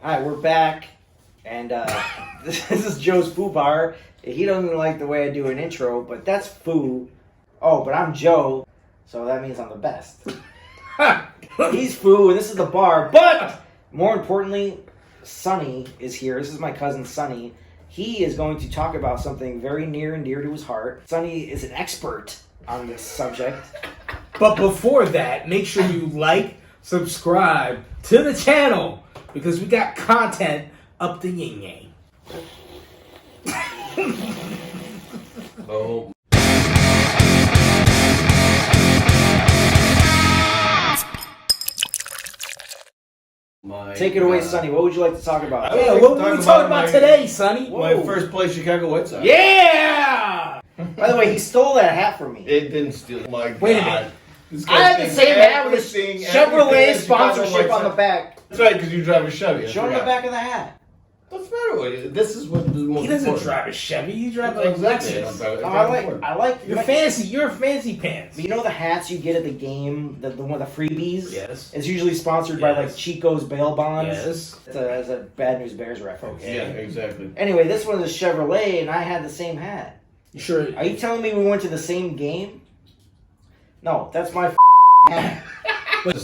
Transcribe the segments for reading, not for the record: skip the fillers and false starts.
Alright, we're back, and this is Joesfubar. He doesn't like the way I do an intro, but that's Foo. Oh, but I'm Joe, so that means I'm the best. He's Foo, and this is the bar, but more importantly, Sonny is here. This is my cousin Sonny. He is going to talk about something very near and dear to his heart. Sonny is an expert on this subject. But before that, make sure you like, subscribe to the channel, because we got content up the yin yang. Oh. Take it away, Sonny. What would you like to talk about? Yeah, what are we talking about today, Sonny? My first place Chicago White Sox. Yeah! By the way, he stole that hat from me. It didn't steal. My God. Wait a minute. I had the same hat with a Chevrolet sponsorship on the back. That's right, because you drive a Chevy. Show him the back of the hat. What's the matter with you? This is what the most He doesn't important. drive a Chevy. He drives like Exactly. Lexus. I like. You're fancy. You're fancy pants. You know the hats you get at the game, the one of the freebies. Yes. It's usually sponsored by like Chico's bail bonds. Yes. It's a Bad News Bears reference. Yeah, exactly. Anyway, this one's a Chevrolet, and I had the same hat. You sure? Are you telling me we went to the same game? No, that's my hat.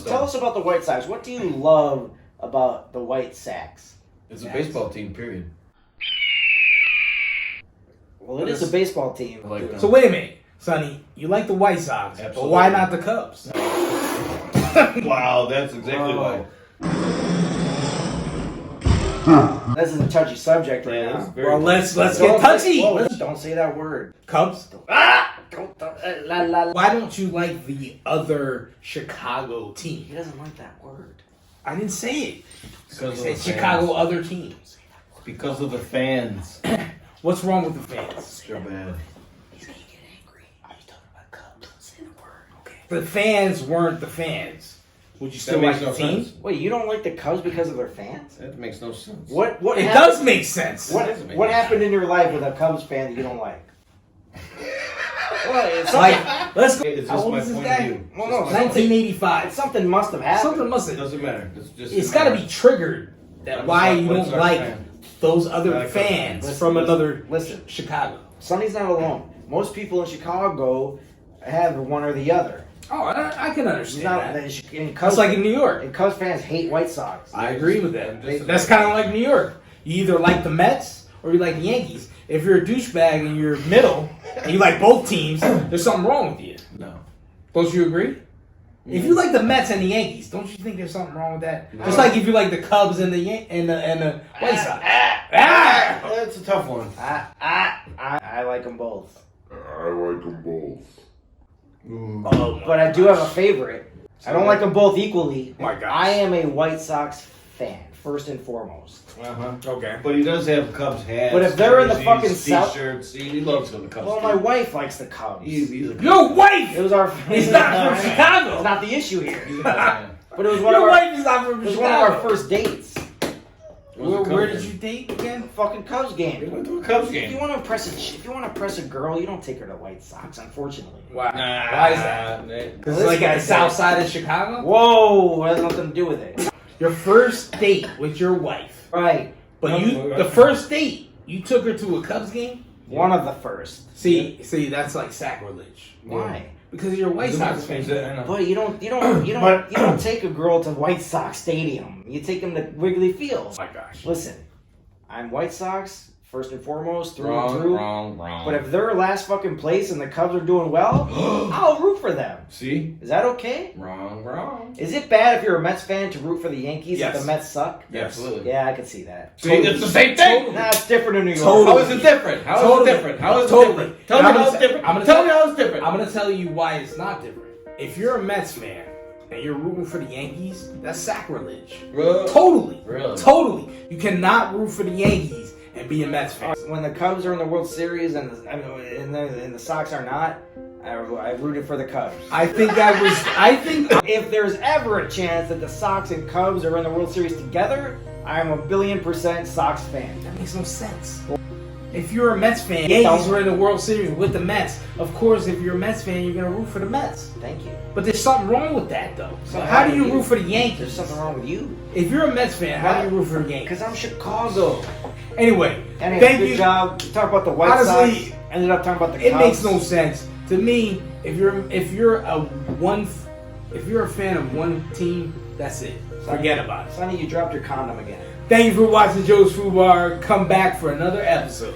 Tell us about the White Sox. What do you love about the White Sox? It's a baseball team, period. Well, it is a baseball team. I like them. So wait a minute, Sonny. You like the White Sox, Absolutely. but why not the Cubs? Wow, that's exactly why. This is a touchy subject right now. Well, let's get touchy. Don't say that word. Cubs. La. Why don't you like the other Chicago team? He doesn't like that word. I didn't say it. Because of I the said Chicago fans. other teams. Because of the fans. What's wrong with the fans? They're bad. He's gonna get angry. I was talking about Cubs. Don't say the word. Okay. The fans weren't the fans. Would you still That like makes the no team? sense. Wait, you don't like the Cubs because of their fans? That makes no sense. What It happened, does make sense. What happened in your life with a Cubs fan that you don't like? Well, it's something, Like, let's go. It's How just old my is this point guy? of view. Well, no, It's just my- 1985. something must have happened. Something must It have. doesn't matter. It's just. It's got to be triggered that I'm why a you White don't Sox like fan. those other Not a Cubs fans fan. from another Listen. Chicago. Sonny's not alone. Most people in Chicago have one or the other. Oh, I can He's understand not, that. and That's Cubs, like in New York. and Cubs fans hate White Sox. I agree with that. Just- That's kind of like New York. You either like the Mets or you like the Yankees. If you're a douchebag and you're middle and you like both teams, there's something wrong with you. No. Don't you agree? If you like the Mets and the Yankees, don't you think there's something wrong with that? No. Just like if you like the Cubs and the White Sox. That's a tough one. I like them both. I like them both. Oh, But I do have a favorite. I don't like them both equally. My gosh. I am a White Sox fan, first and foremost. Okay. But he does have Cubs hats. But if they're in the jerseys, fucking South- T-shirts, he loves the Cubs. Well, my wife likes the Cubs. He's a Cubs Your wife It was our. is not from It's Chicago. not the issue here. fan. But it was one of Your our. wife is not It from was Chicago. one of our first dates. Where did you date again? Fucking Cubs He game. went to a Cubs If you game. want to impress a girl, you don't take her to White Sox. Unfortunately. Why? Why is that? Because it's like This at guy the south said- side of Chicago? Whoa, that has nothing to do with it. Your first date with your wife. Right. But the first date, you took her to a Cubs game? One of the first. See, that's like sacrilege. Why? Because you're a White Sox fan. But you don't take a girl to White Sox Stadium. You take them to Wrigley Field. Oh my gosh. Listen, I'm White Sox first and foremost, through and through. Wrong. But if they're last fucking place and the Cubs are doing well, I'll root for them. See? Is that okay? Wrong. Is it bad if you're a Mets fan to root for the Yankees Yes. if the Mets suck? Absolutely. Yeah, I can see that. See, it's the same thing. Nah, it's different in New York. Totally. How is it different? How is Totally. it different? How is Totally. it different? Tell me I'm how gonna it's t- different. I'm gonna Tell tell- me how it's different. I'm going to tell you why it's not different. If you're a Mets fan and you're rooting for the Yankees, that's sacrilege. Really? Totally. Totally. You cannot root for the Yankees and be a Mets fan. When the Cubs are in the World Series and the Sox are not, I rooted for the Cubs. I think If there's ever a chance that the Sox and Cubs are in the World Series together, I am 1,000,000,000% Sox fan. that makes no sense. If you're a Mets fan, Yankees were in the World Series with the Mets. Of course, if you're a Mets fan, you're gonna root for the Mets. Thank you. But there's something wrong with that, though. So how do you root for the Yankees? There's something wrong with you. If you're a Mets fan, how do you root for the Yankees? Because I'm Chicago. Anyway, Thank thank good you. job. We talked about the White Honestly, Sox. Ended up talking about the It Cubs. makes no sense to me. If you're a fan of one team, that's it. Forget about it. Sonny, you dropped your condom again. Thank you for watching Joesfubar. Come back for another episode.